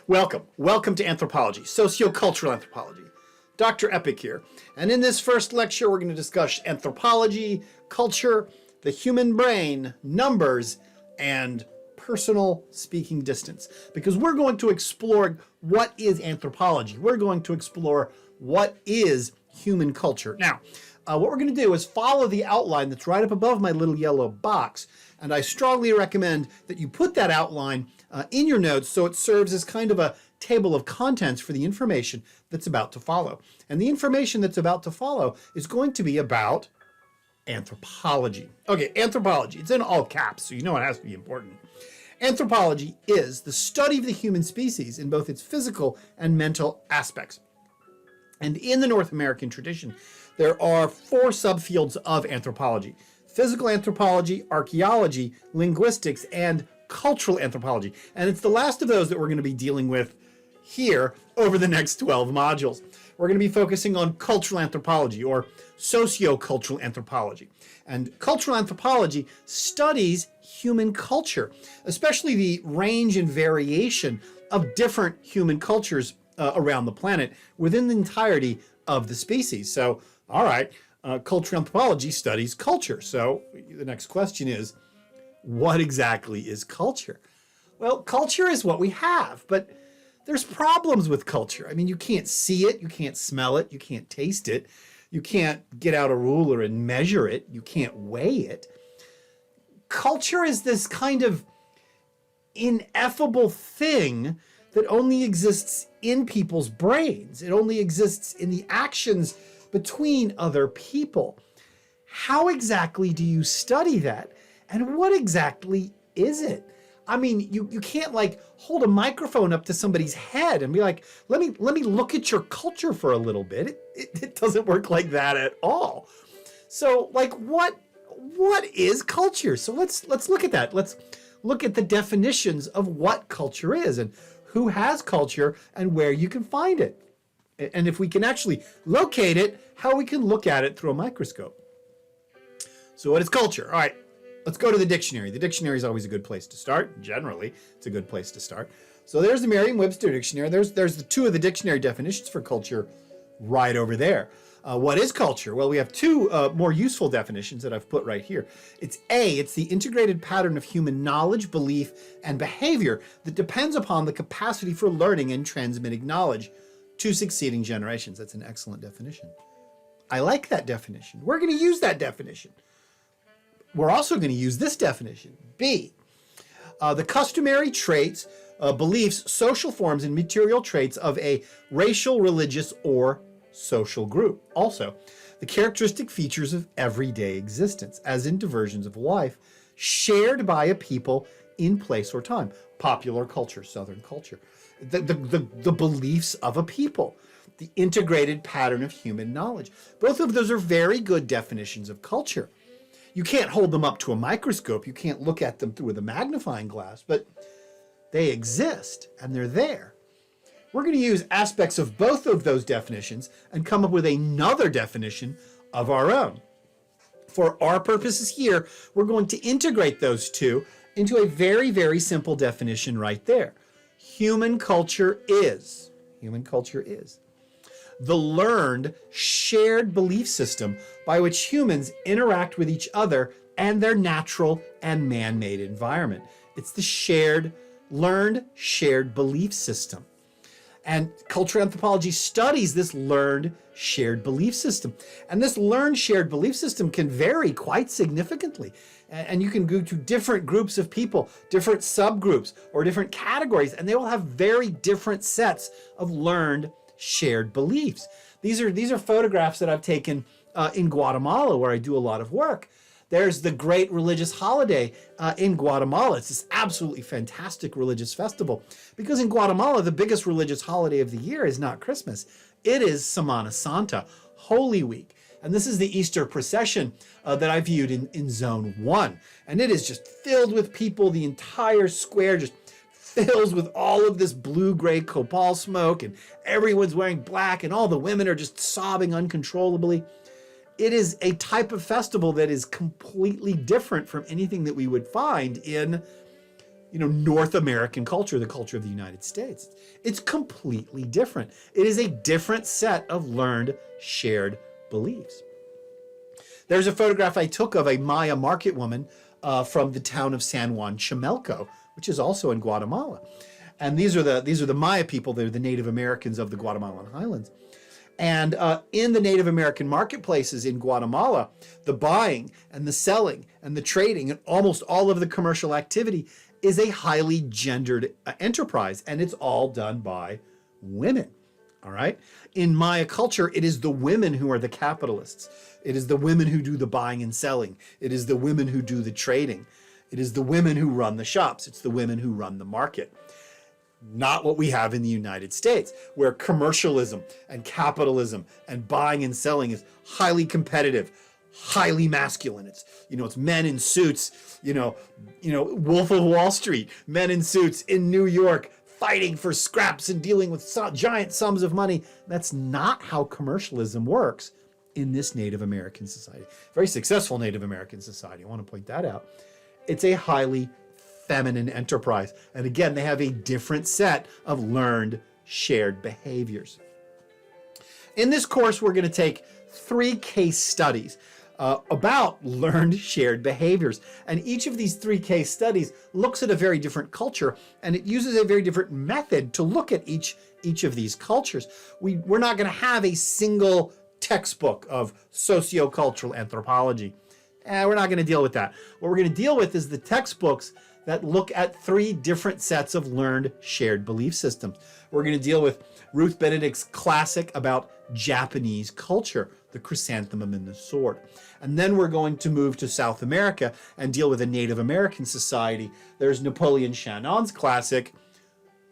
Welcome to anthropology, sociocultural anthropology. Dr. Epic here, and in this first lecture we're going to discuss anthropology, culture, the human brain, numbers, and personal speaking distance. Because we're going to explore what is anthropology. We're going to explore what is human culture. Now, what we're going to do is follow the outline that's right up above my little yellow box, and I strongly recommend that you put that outline in your notes so it serves as kind of a table of contents for the information that's about to follow. And the information that's about to follow is going to be about anthropology. Okay, anthropology. It's in all caps, so you know it has to be important. Anthropology is the study of the human species in both its physical and mental aspects. And in the North American tradition, there are four subfields of anthropology: physical anthropology, archaeology, linguistics, and cultural anthropology. And it's the last of those that we're going to be dealing with here over the next 12 modules. We're going to be focusing on cultural anthropology, or sociocultural anthropology. And cultural anthropology studies human culture, especially the range and variation of different human cultures around the planet within the entirety of the species. So, all right, cultural anthropology studies culture. So the next question is, what exactly is culture? Well, culture is what we have, but there's problems with culture. I mean, you can't see it, you can't smell it, you can't taste it, you can't get out a ruler and measure it, you can't weigh it. Culture is this kind of ineffable thing that only exists in people's brains. It only exists in the actions between other people. How exactly do you study that? And what exactly is it? I mean, you can't like hold a microphone up to somebody's head and be like, let me look at your culture for a little bit. It doesn't work like that at all. So like what is culture? So let's look at that. Let's look at the definitions of what culture is and who has culture and where you can find it. And if we can actually locate it, how we can look at it through a microscope. So what is culture? All right. Let's go to the dictionary. The dictionary is always a good place to start. Generally, it's a good place to start. So there's the Merriam-Webster dictionary. There's the two of the dictionary definitions for culture right over there. What is culture? Well, we have two more useful definitions that I've put right here. It's the integrated pattern of human knowledge, belief, and behavior that depends upon the capacity for learning and transmitting knowledge to succeeding generations. That's an excellent definition. I like that definition. We're going to use that definition. We're also going to use this definition, B. The customary traits, beliefs, social forms, and material traits of a racial, religious, or social group. Also, the characteristic features of everyday existence, as in diversions of life, shared by a people in place or time. Popular culture, Southern culture. The beliefs of a people. The integrated pattern of human knowledge. Both of those are very good definitions of culture. You can't hold them up to a microscope. You can't look at them through with a magnifying glass, but they exist and they're there. We're going to use aspects of both of those definitions and come up with another definition of our own. For our purposes here, we're going to integrate those two into a very, very simple definition right there. Human culture is the learned, shared belief system by which humans interact with each other and their natural and man-made environment. It's the learned, shared belief system. And cultural anthropology studies this learned, shared belief system. And this learned, shared belief system can vary quite significantly. And you can go to different groups of people, different subgroups, or different categories, and they will have very different sets of learned, shared beliefs. These are photographs that I've taken in Guatemala, where I do a lot of work. There's the great religious holiday in Guatemala. It's this absolutely fantastic religious festival, because in Guatemala, the biggest religious holiday of the year is not Christmas. It is Semana Santa, Holy Week. And this is the Easter procession that I viewed in Zone 1. And it is just filled with people. The entire square just fills with all of this blue-gray copal smoke, and everyone's wearing black, and all the women are just sobbing uncontrollably. It is a type of festival that is completely different from anything that we would find in, North American culture, the culture of the United States. It's completely different. It is a different set of learned, shared beliefs. There's a photograph I took of a Maya market woman from the town of San Juan Chimelco, which is also in Guatemala. And these are the Maya people. They're the Native Americans of the Guatemalan highlands. And in the Native American marketplaces in Guatemala, the buying and the selling and the trading and almost all of the commercial activity is a highly gendered enterprise, and it's all done by women. All right. In Maya culture, it is the women who are the capitalists. It is the women who do the buying and selling. It is the women who do the trading. It is the women who run the shops. It's the women who run the market. Not what we have in the United States, where commercialism and capitalism and buying and selling is highly competitive, highly masculine. It's men in suits, Wolf of Wall Street, men in suits in New York, fighting for scraps and dealing with giant sums of money. That's not how commercialism works in this Native American society. Very successful Native American society. I want to point that out. It's a highly feminine enterprise. And again, they have a different set of learned, shared behaviors. In this course, we're going to take 3 case studies about learned, shared behaviors. And each of these 3 case studies looks at a very different culture, and it uses a very different method to look at each of these cultures. We're not going to have a single textbook of sociocultural anthropology. We're not going to deal with that. What we're going to deal with is the textbooks that look at 3 different sets of learned, shared belief systems. We're going to deal with Ruth Benedict's classic about Japanese culture, The Chrysanthemum and the Sword. And then we're going to move to South America and deal with a Native American society. There's Napoleon Shannon's classic,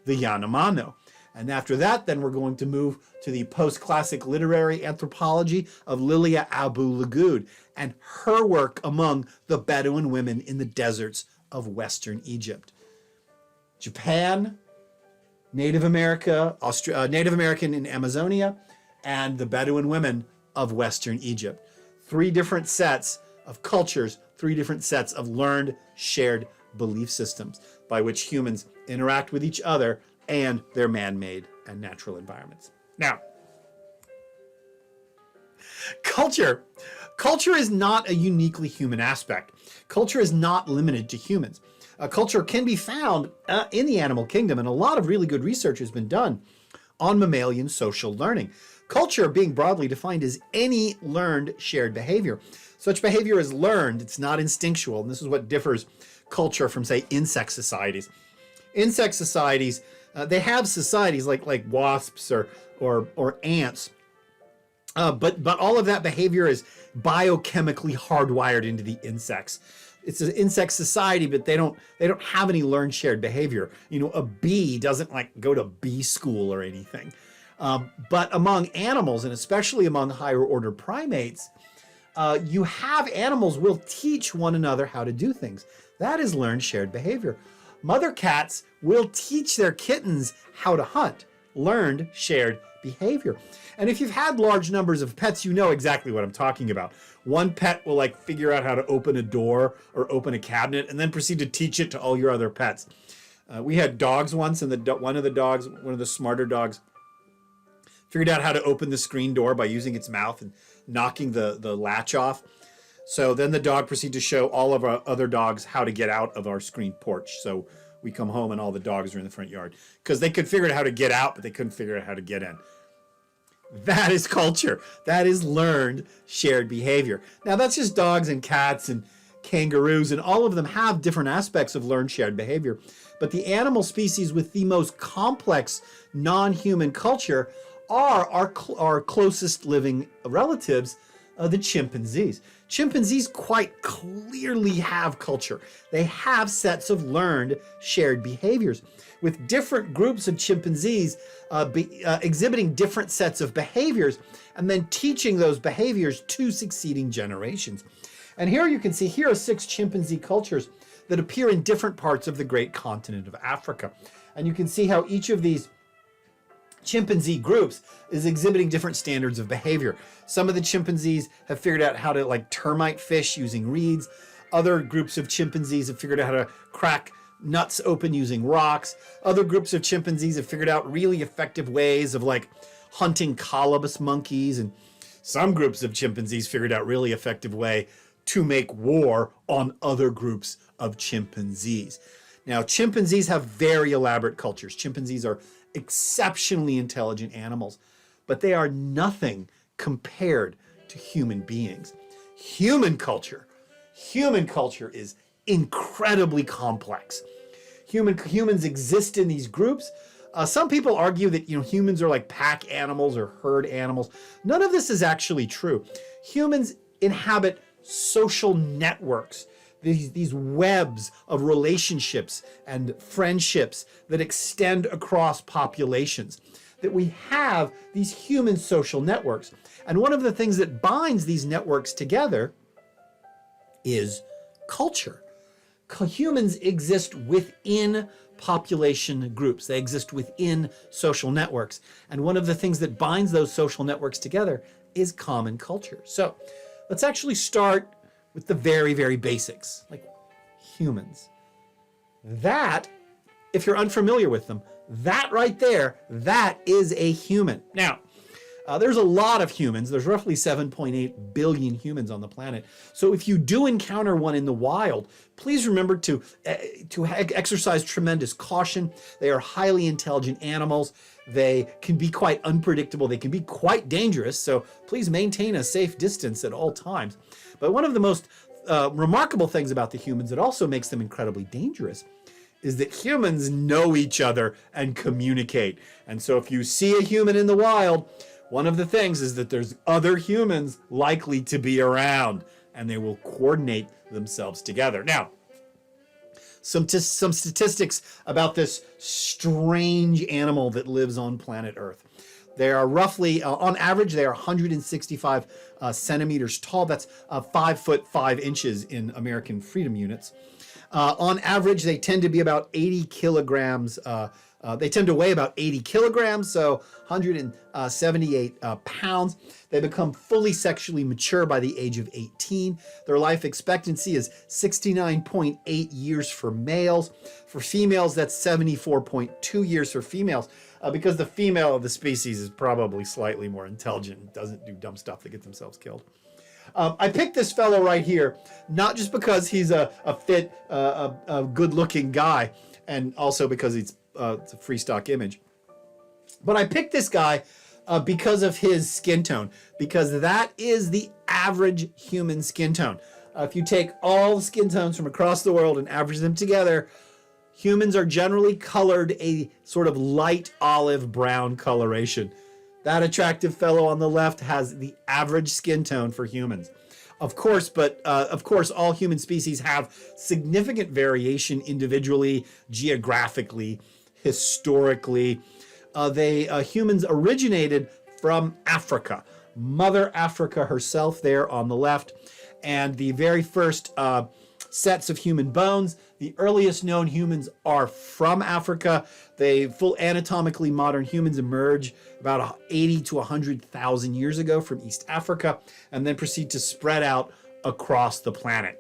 The Yanomamo. And after that, then we're going to move to the post-classic literary anthropology of Lilia Abu-Lughod and her work among the Bedouin women in the deserts of Western Egypt. Japan, Native American in Amazonia, and the Bedouin women of Western Egypt. 3 different sets of cultures, 3 different sets of learned, shared belief systems by which humans interact with each other and their man-made and natural environments. Now, culture is not a uniquely human aspect. Culture is not limited to humans. Culture can be found in the animal kingdom, and a lot of really good research has been done on mammalian social learning. Culture, being broadly defined, is any learned shared behavior. Such behavior is learned, it's not instinctual, and this is what differs culture from, say, insect societies. Insect societies, they have societies like wasps or ants, but all of that behavior is biochemically hardwired into the insects. It's an insect society, but they don't have any learned shared behavior. A bee doesn't go to bee school or anything. But among animals, and especially among higher order primates, you have animals will teach one another how to do things. That is learned shared behavior. Mother cats will teach their kittens how to hunt. Learned shared behavior. And if you've had large numbers of pets, you know exactly what I'm talking about. One pet will figure out how to open a door or open a cabinet and then proceed to teach it to all your other pets. We had dogs once, and one of the smarter dogs, figured out how to open the screen door by using its mouth and knocking the latch off. So then the dog proceeded to show all of our other dogs how to get out of our screen porch. So we come home and all the dogs are in the front yard because they could figure out how to get out, but they couldn't figure out how to get in. That is culture. That is learned shared behavior. Now that's just dogs and cats and kangaroos, and all of them have different aspects of learned shared behavior. But the animal species with the most complex non-human culture are our closest living relatives, the chimpanzees. Chimpanzees quite clearly have culture. They have sets of learned shared behaviors, with different groups of chimpanzees exhibiting different sets of behaviors and then teaching those behaviors to succeeding generations. And here you can see, here are 6 chimpanzee cultures that appear in different parts of the great continent of Africa. And you can see how each of these chimpanzee groups is exhibiting different standards of behavior. Some of the chimpanzees have figured out how to termite fish using reeds. Other groups of chimpanzees have figured out how to crack nuts open using rocks. Other groups of chimpanzees have figured out really effective ways of like hunting colobus monkeys, and some groups of chimpanzees figured out really effective way to make war on other groups of chimpanzees. Now, chimpanzees have very elaborate cultures. Chimpanzees are exceptionally intelligent animals, but they are nothing compared to human beings. Human culture is incredibly complex. Humans exist in these groups. Some people argue that humans are like pack animals or herd animals. None of this is actually true. Humans inhabit social networks, these webs of relationships and friendships that extend across populations. That we have these human social networks. And one of the things that binds these networks together is culture. Humans exist within population groups. They exist within social networks. And one of the things that binds those social networks together is common culture. So let's actually start with the very, very basics, like humans. That, if you're unfamiliar with them, that right there, that is a human. Now, there's a lot of humans. There's roughly 7.8 billion humans on the planet. So if you do encounter one in the wild, please remember to exercise tremendous caution. They are highly intelligent animals. They can be quite unpredictable. They can be quite dangerous. So please maintain a safe distance at all times. But one of the most remarkable things about the humans that also makes them incredibly dangerous is that humans know each other and communicate. And so if you see a human in the wild, one of the things is that there's other humans likely to be around, and they will coordinate themselves together. Now, some statistics about this strange animal that lives on planet Earth. They are roughly, on average, they are 165 centimeters tall. That's 5 foot 5 inches in American freedom units. On average, they tend to be about 80 kilograms. They tend to weigh about 80 kilograms, so 178 pounds. They become fully sexually mature by the age of 18. Their life expectancy is 69.8 years for males. For females, that's 74.2 years for females, because the female of the species is probably slightly more intelligent and doesn't do dumb stuff that get themselves killed. I picked this fellow right here, not just because he's a fit, good-looking guy, and also because it's a free stock image. But I picked this guy because of his skin tone, because that is the average human skin tone. If you take all the skin tones from across the world and average them together, humans are generally colored a sort of light olive brown coloration. That attractive fellow on the left has the average skin tone for humans. Of course, all human species have significant variation individually, geographically, historically. Humans originated from Africa. Mother Africa herself there on the left. And the very first sets of human bones, the earliest known humans are from Africa. Full anatomically modern humans emerge about 80 to 100,000 years ago from East Africa, and then proceed to spread out across the planet.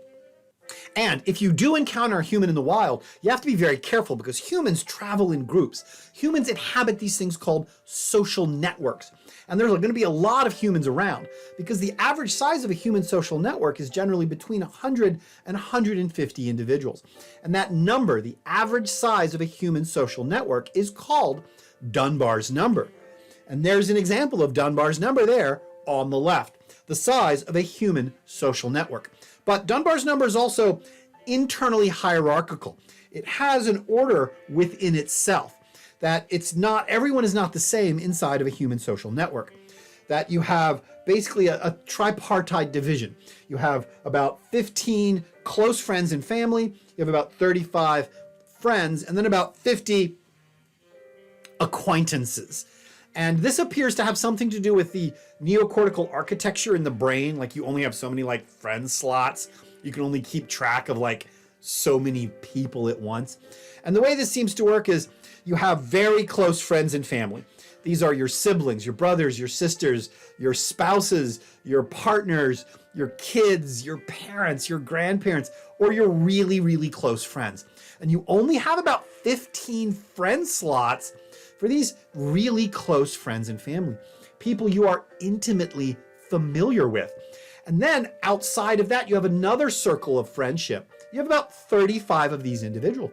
And if you do encounter a human in the wild, you have to be very careful, because humans travel in groups. Humans inhabit these things called social networks. And there's going to be a lot of humans around, because the average size of a human social network is generally between 100 and 150 individuals. And that number, the average size of a human social network, is called Dunbar's number. And there's an example of Dunbar's number there on the left, the size of a human social network. But Dunbar's number is also internally hierarchical. It has an order within itself, that everyone is not the same inside of a human social network. That you have basically a tripartite division. You have about 15 close friends and family, you have about 35 friends, and then about 50 acquaintances. And this appears to have something to do with the neocortical architecture in the brain. Like, you only have so many friend slots. You can only keep track of so many people at once. And the way this seems to work is you have very close friends and family. These are your siblings, your brothers, your sisters, your spouses, your partners, your kids, your parents, your grandparents, or your really, really close friends. And you only have about 15 friend slots for these really close friends and family, people you are intimately familiar with. And then outside of that, you have another circle of friendship. You have about 35 of these individuals.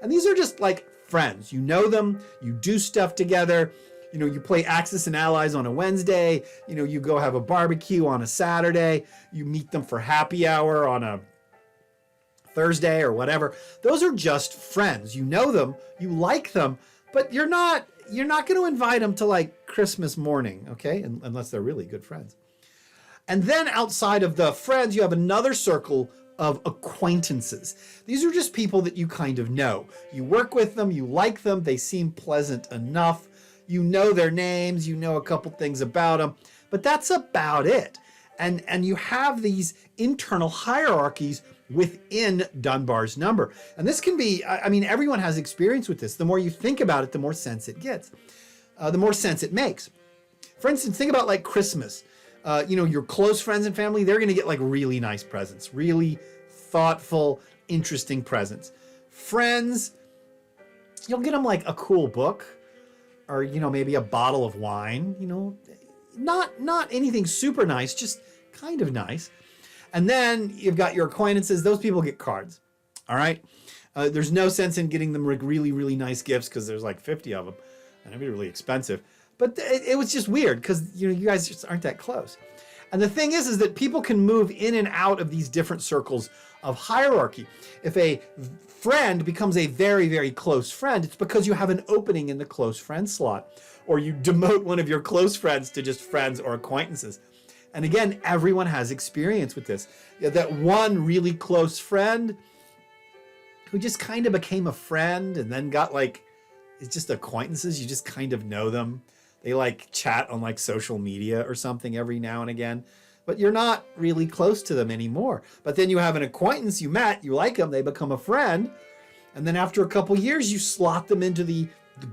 And these are just like friends. You know them, you do stuff together. You know, you play Axis and Allies on a Wednesday. You know, you go have a barbecue on a Saturday. You meet them for happy hour on a Thursday or whatever. Those are just friends. You know them, you like them, but you're not going to invite them to like Christmas morning, okay? Unless they're really good friends. And then outside of the friends, you have another circle of acquaintances. These are just people that you kind of know. You work with them, you like them, they seem pleasant enough. You know their names, you know a couple things about them, but that's about it. And you have these internal hierarchies within Dunbar's number. And this can be, I mean, everyone has experience with this. The more you think about it, the more sense it gets, the more sense it makes. For instance, think about like Christmas. You know, your close friends and family, they're going to get like really nice presents, really thoughtful, interesting presents. Friends, you'll get them like a cool book or, you know, maybe a bottle of wine, you know, not anything super nice, just kind of nice. And then you've got your acquaintances. Those people get cards. All right. There's no sense in getting them really, really nice gifts because there's like 50 of them and it'd be really expensive. But it was just weird because, you know, you guys just aren't that close. And the thing is that people can move in and out of these different circles of hierarchy. If a friend becomes a very, very close friend, it's because you have an opening in the close friend slot, or you demote one of your close friends to just friends or acquaintances. And again, everyone has experience with this. You know, that one really close friend who just kind of became a friend and then got like, it's just acquaintances. You just kind of know them. They like chat on like social media or something every now and again, but you're not really close to them anymore. But then you have an acquaintance you met, you like them, they become a friend. And then after a couple years, you slot them into the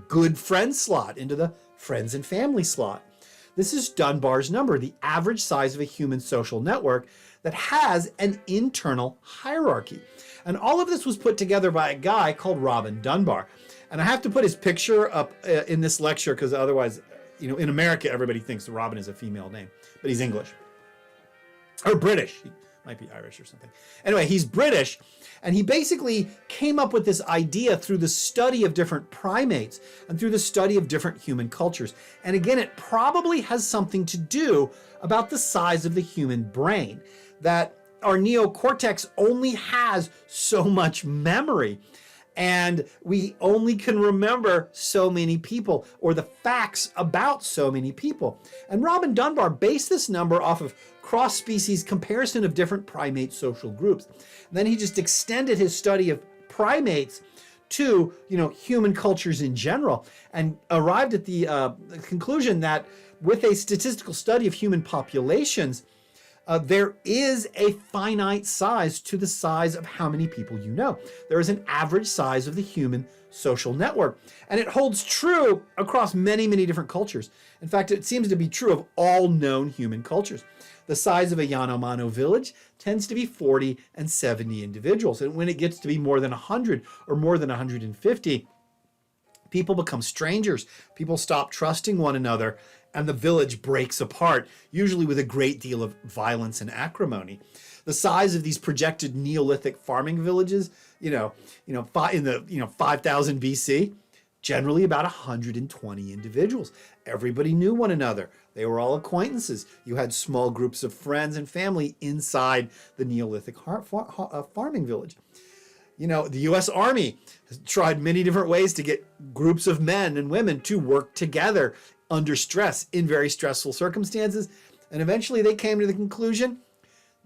good friend slot, into the friends and family slot. This is Dunbar's number, the average size of a human social network that has an internal hierarchy. And all of this was put together by a guy called Robin Dunbar. And I have to put his picture up in this lecture because otherwise, you know, in America, everybody thinks Robin is a female name, but he's English or British. He might be Irish or something. Anyway, he's British, and he basically came up with this idea through the study of different primates and through the study of different human cultures. And again, it probably has something to do about the size of the human brain, that our neocortex only has so much memory. And we only can remember so many people or the facts about so many people. And Robin Dunbar based this number off of cross-species comparison of different primate social groups. And then he just extended his study of primates to, you know, human cultures in general and arrived at the conclusion that with a statistical study of human populations, there is a finite size to the size of how many people you know. There is an average size of the human social network. And it holds true across many, many different cultures. In fact, it seems to be true of all known human cultures. The size of a Yanomamo village tends to be 40 and 70 individuals. And when it gets to be more than 100 or more than 150, people become strangers. People stop trusting one another, and the village breaks apart, usually with a great deal of violence and acrimony. The size of these projected Neolithic farming villages, in the 5000 BC, generally about 120 individuals. Everybody knew one another. They were all acquaintances. You had small groups of friends and family inside the Neolithic farming village. You know, the U.S. Army has tried many different ways to get groups of men and women to work together under stress in very stressful circumstances. And eventually they came to the conclusion,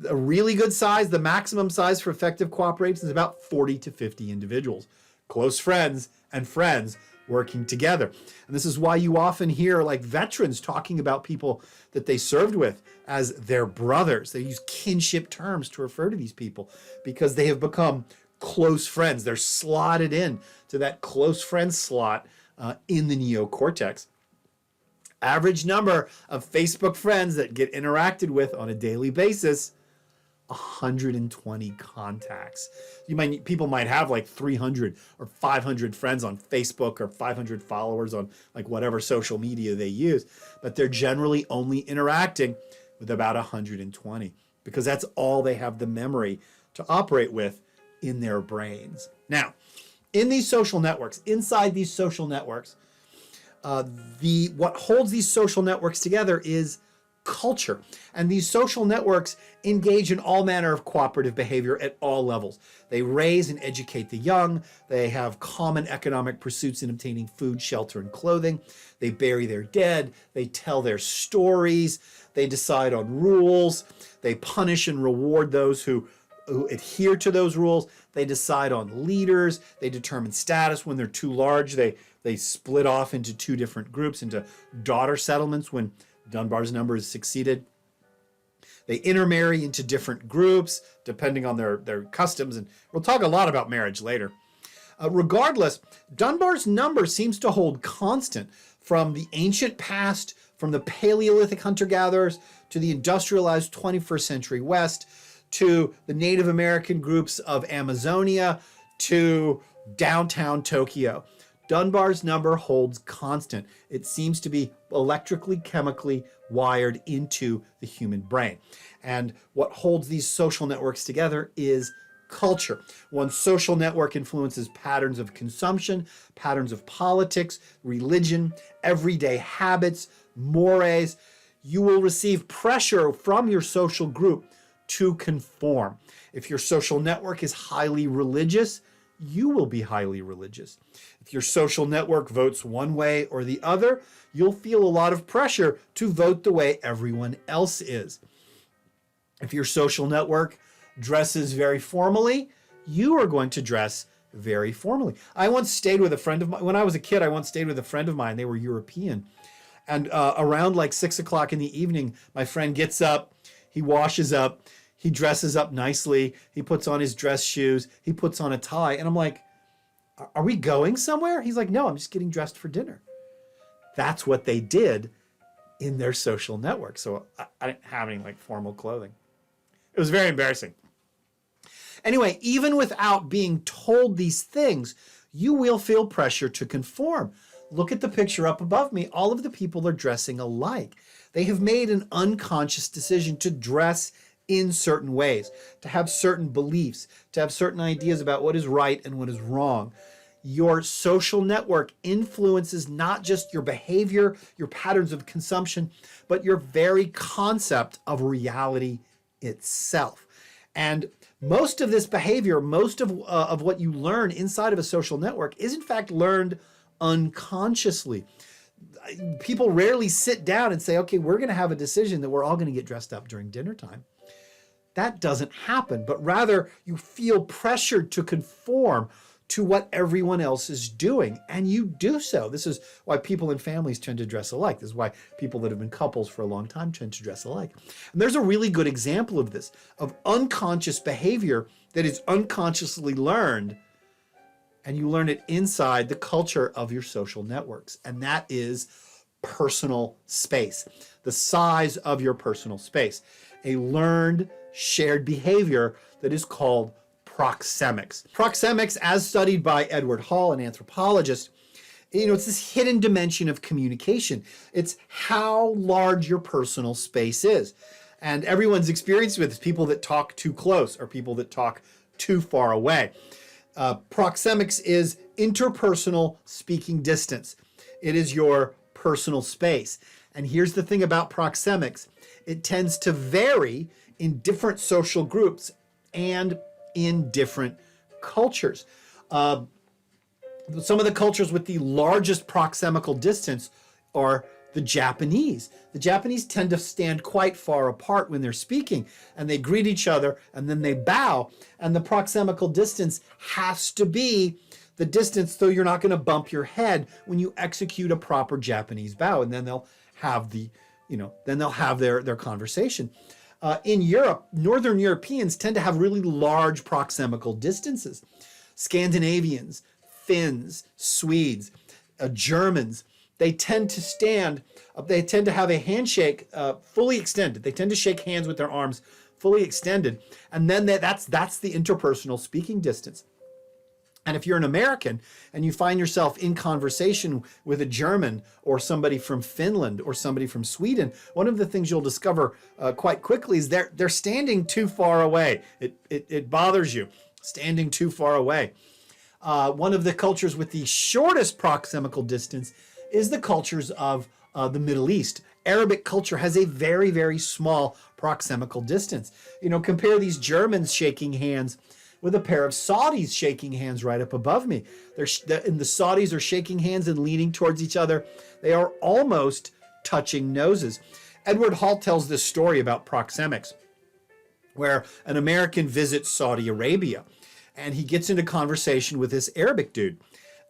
a really good size, the maximum size for effective cooperation is about 40 to 50 individuals, close friends and friends working together. And this is why you often hear like veterans talking about people that they served with as their brothers. They use kinship terms to refer to these people because they have become close friends. They're slotted in to that close friend slot in the neocortex. Average number of Facebook friends that get interacted with on a daily basis, 120 contacts. People might have like 300 or 500 friends on Facebook or 500 followers on like whatever social media they use, but they're generally only interacting with about 120 because that's all they have the memory to operate with in their brains. Now, in these social networks, inside these social networks, what holds these social networks together is culture. And these social networks engage in all manner of cooperative behavior at all levels. They raise and educate the young. They have common economic pursuits in obtaining food, shelter, and clothing. They bury their dead. They tell their stories. They decide on rules. They punish and reward those who adhere to those rules. They decide on leaders. They determine status. When they're too large, they split off into two different groups, into daughter settlements when Dunbar's number is succeeded. They intermarry into different groups depending on their customs, and we'll talk a lot about marriage later. Regardless, Dunbar's number seems to hold constant from the ancient past, from the Paleolithic hunter-gatherers to the industrialized 21st century West, to the Native American groups of Amazonia, to downtown Tokyo. Dunbar's number holds constant. It seems to be electrically, chemically wired into the human brain. And what holds these social networks together is culture. One social network influences patterns of consumption, patterns of politics, religion, everyday habits, mores. You will receive pressure from your social group to conform. If your social network is highly religious, you will be highly religious. If your social network votes one way or the other, you'll feel a lot of pressure to vote the way everyone else is. If your social network dresses very formally, you are going to dress very formally. I once stayed with a friend of mine. When I was a kid, I once stayed with a friend of mine. They were European. And around like 6 o'clock in the evening, my friend gets up, he washes up, he dresses up nicely, he puts on his dress shoes, he puts on a tie. And I'm like, are we going somewhere? He's like, no, I'm just getting dressed for dinner. That's what they did in their social network. So I didn't have any like formal clothing. It was very embarrassing. Anyway, even without being told these things, you will feel pressure to conform. Look at the picture up above me. All of the people are dressing alike. They have made an unconscious decision to dress in certain ways, to have certain beliefs, to have certain ideas about what is right and what is wrong. Your social network influences not just your behavior, your patterns of consumption, but your very concept of reality itself. And most of this behavior, most of what you learn inside of a social network is in fact learned unconsciously. People rarely sit down and say, okay, we're going to have a decision that we're all going to get dressed up during dinner time. That doesn't happen, but rather you feel pressured to conform to what everyone else is doing, and you do so. This is why people in families tend to dress alike. This is why people that have been couples for a long time tend to dress alike. And there's a really good example of this, of unconscious behavior that is unconsciously learned, and you learn it inside the culture of your social networks, and that is personal space, the size of your personal space, a learned shared behavior that is called proxemics. Proxemics, as studied by Edward Hall, an anthropologist, it's this hidden dimension of communication. It's how large your personal space is. And everyone's experienced with this, people that talk too close or people that talk too far away. Proxemics is interpersonal speaking distance. It is your personal space. And here's the thing about proxemics. It tends to vary in different social groups and in different cultures. Some of the cultures with the largest proxemical distance are the Japanese. The Japanese tend to stand quite far apart when they're speaking, and they greet each other and then they bow. And the proxemical distance has to be the distance so you're not going to bump your head when you execute a proper Japanese bow. And then they'll have their conversation. In Europe, Northern Europeans tend to have really large proxemical distances. Scandinavians, Finns, Swedes, Germans, they tend to have a handshake fully extended. They tend to shake hands with their arms fully extended. And then that's the interpersonal speaking distance. And if you're an American and you find yourself in conversation with a German or somebody from Finland or somebody from Sweden, one of the things you'll discover quite quickly is they're standing too far away. It bothers you, standing too far away. One of the cultures with the shortest proxemical distance is the cultures of the Middle East. Arabic culture has a very, very small proxemical distance. You know, compare these Germans shaking hands with a pair of Saudis shaking hands right up above me. And the Saudis are shaking hands and leaning towards each other. They are almost touching noses. Edward Hall tells this story about proxemics, where an American visits Saudi Arabia, and he gets into conversation with this Arabic dude.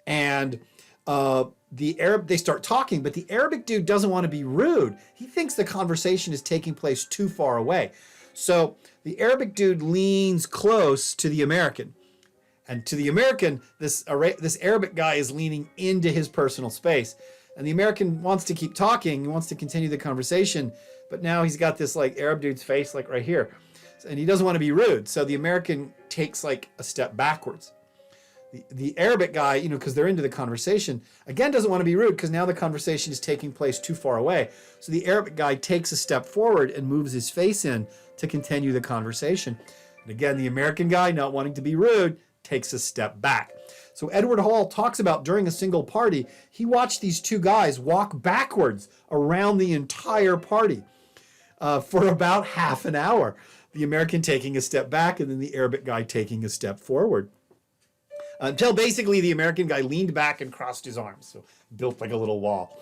And they start talking, but the Arabic dude doesn't want to be rude. He thinks the conversation is taking place too far away. So the Arabic dude leans close to the American. And to the American, this Arabic guy is leaning into his personal space. And the American wants to keep talking. He wants to continue the conversation. But now he's got this like Arab dude's face like right here. And he doesn't want to be rude. So the American takes like a step backwards. The Arabic guy, you know, because they're into the conversation, again, doesn't want to be rude because now the conversation is taking place too far away. So the Arabic guy takes a step forward and moves his face in to continue the conversation. And again, the American guy, not wanting to be rude, takes a step back. So Edward Hall talks about during a single party, he watched these two guys walk backwards around the entire party for about half an hour. The American taking a step back and then the Arabic guy taking a step forward. Until basically the American guy leaned back and crossed his arms, so built like a little wall.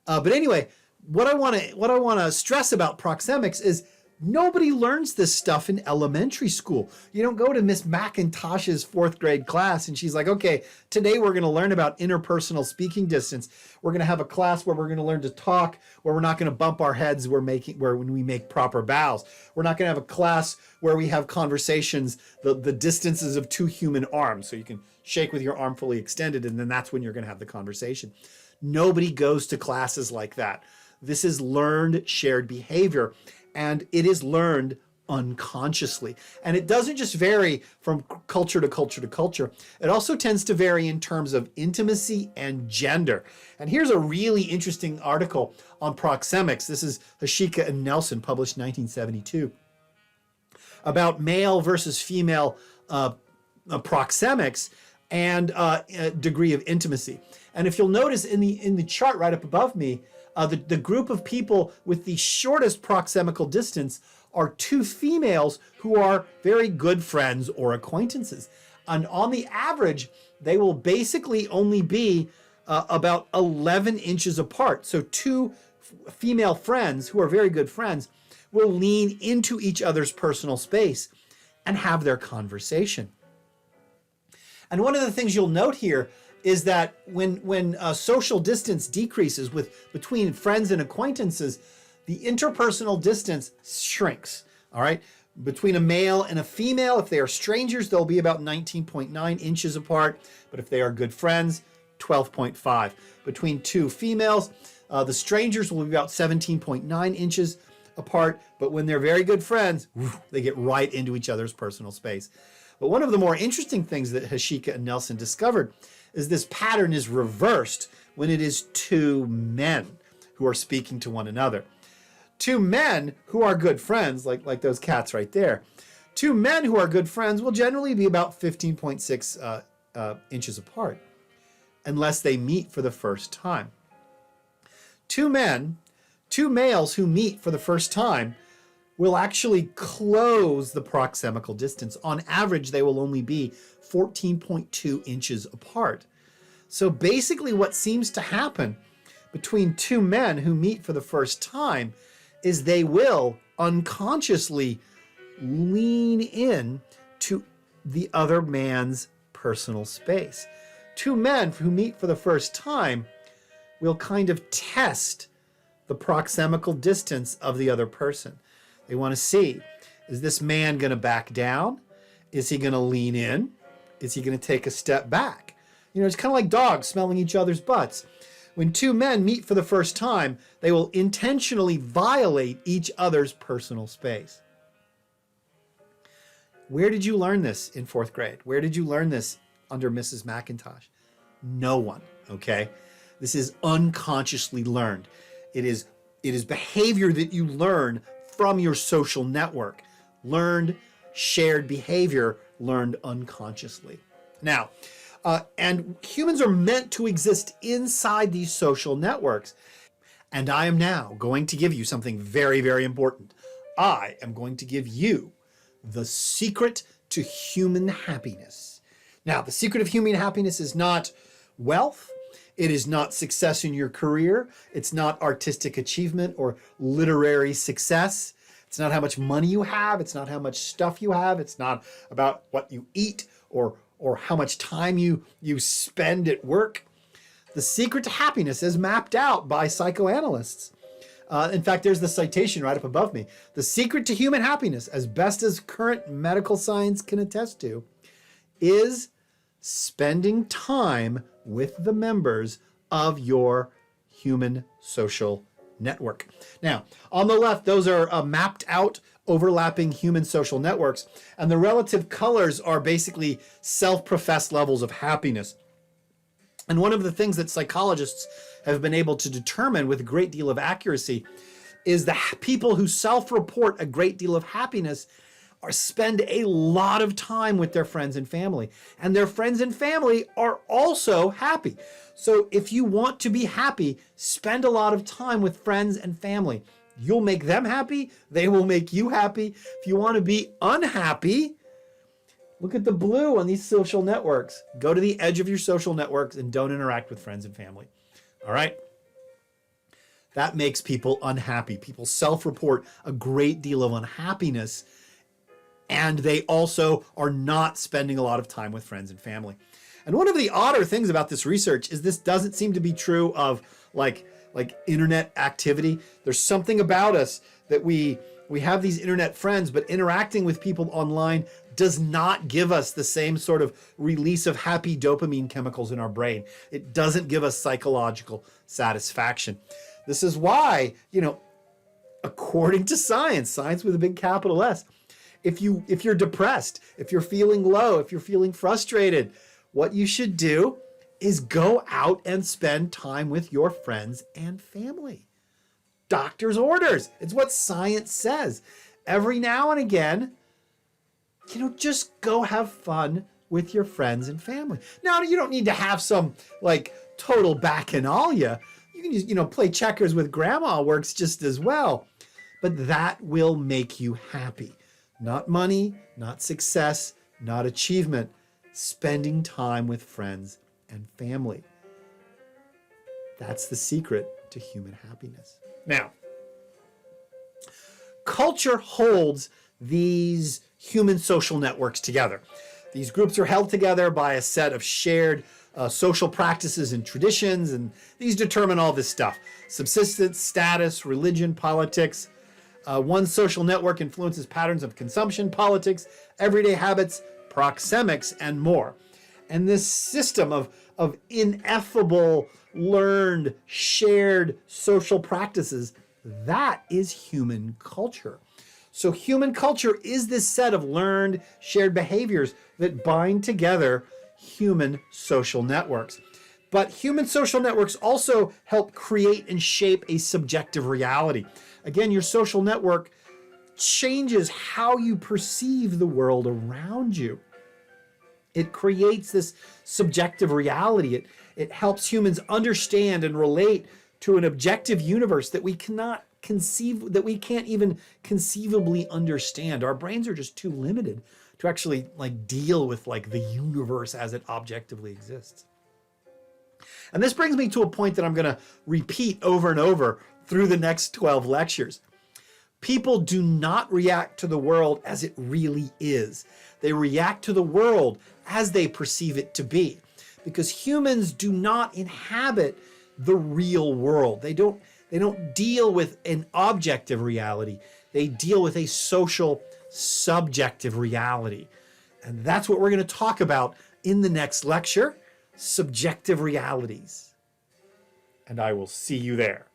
But anyway, what I want to stress about proxemics is nobody learns this stuff in elementary school. You don't go to Miss McIntosh's 4th grade class and she's like, okay, today we're going to learn about interpersonal speaking distance. We're going to have a class where we're going to learn to talk, where we're not going to bump our heads when we make proper bows. We're not going to have a class where we have conversations, the distances of 2 human arms. So you can shake with your arm fully extended and then that's when you're going to have the conversation. Nobody goes to classes like that. This is learned shared behavior. And it is learned unconsciously. And it doesn't just vary from culture to culture to culture. It also tends to vary in terms of intimacy and gender. And here's a really interesting article on proxemics. This is Hashika and Nelson, published 1972, about male versus female proxemics and degree of intimacy. And if you'll notice in the chart right up above me, the group of people with the shortest proxemical distance are 2 females who are very good friends or acquaintances. And on the average, they will basically only be about 11 inches apart. So 2 female friends who are very good friends will lean into each other's personal space and have their conversation. And one of the things you'll note here is that when social distance decreases between friends and acquaintances, the interpersonal distance shrinks, all right? Between a male and a female, if they are strangers, they'll be about 19.9 inches apart, but if they are good friends, 12.5. Between 2 females, the strangers will be about 17.9 inches apart, but when they're very good friends, they get right into each other's personal space. But one of the more interesting things that Hashika and Nelson discovered is this pattern is reversed when it is 2 men who are speaking to one another. 2 men who are good friends, like those cats right there, 2 men who are good friends will generally be about 15.6 inches apart, unless they meet for the first time. 2 males who meet for the first time will actually close the proxemical distance. On average, they will only be 14.2 inches apart. So basically what seems to happen between 2 men who meet for the first time is they will unconsciously lean in to the other man's personal space. 2 men who meet for the first time will kind of test the proxemical distance of the other person. They want to see, is this man going to back down? Is he going to lean in? Is he going to take a step back? You know, it's kind of like dogs smelling each other's butts. When 2 men meet for the first time, they will intentionally violate each other's personal space. Where did you learn this in 4th grade? Where did you learn this under Mrs. McIntosh? No one, okay? This is unconsciously learned. It is behavior that you learn from your social network. Learned, shared behavior, learned unconsciously. Now, and humans are meant to exist inside these social networks. And I am now going to give you something very, very important. I am going to give you the secret to human happiness. Now, the secret of human happiness is not wealth. It is not success in your career. It's not artistic achievement or literary success. It's not how much money you have. It's not how much stuff you have. It's not about what you eat or how much time you spend at work. The secret to happiness is mapped out by psychoanalysts. In fact, there's the citation right up above me. The secret to human happiness, as best as current medical science can attest to, is spending time with the members of your human social network. Now, on the left, those are mapped out overlapping human social networks, and the relative colors are basically self-professed levels of happiness. And one of the things that psychologists have been able to determine with a great deal of accuracy is that people who self-report a great deal of happiness spend a lot of time with their friends and family. And their friends and family are also happy. So if you want to be happy, spend a lot of time with friends and family. You'll make them happy. They will make you happy. If you want to be unhappy, look at the blue on these social networks. Go to the edge of your social networks and don't interact with friends and family. All right? That makes people unhappy. People self-report a great deal of unhappiness, and they also are not spending a lot of time with friends and family. And one of the odder things about this research is this doesn't seem to be true of like internet activity. There's something about us that we have these internet friends, but interacting with people online does not give us the same sort of release of happy dopamine chemicals in our brain. It doesn't give us psychological satisfaction. This is why, according to science with a big capital S, if you're depressed, if you're feeling low, if you're feeling frustrated, what you should do is go out and spend time with your friends and family. Doctor's orders. It's what science says. Every now and again, just go have fun with your friends and family. Now, you don't need to have some total bacchanalia. You can just, play checkers with grandma works just as well. But that will make you happy. Not money, not success, not achievement. Spending time with friends and family. That's the secret to human happiness. Now, culture holds these human social networks together. These groups are held together by a set of shared social practices and traditions, and these determine all this stuff. Subsistence, status, religion, politics. One social network influences patterns of consumption, politics, everyday habits, proxemics, and more. And this system of ineffable, learned, shared social practices, that is human culture. So human culture is this set of learned, shared behaviors that bind together human social networks. But human social networks also help create and shape a subjective reality. Again, your social network changes how you perceive the world around you. It creates this subjective reality. It helps humans understand and relate to an objective universe that we can't even conceivably understand. Our brains are just too limited to actually deal with the universe as it objectively exists. And this brings me to a point that I'm going to repeat over and over through the next 12 lectures. People do not react to the world as it really is. They react to the world as they perceive it to be, because humans do not inhabit the real world. They don't deal with an objective reality. They deal with a social subjective reality. And that's what we're going to talk about in the next lecture, subjective realities. And I will see you there.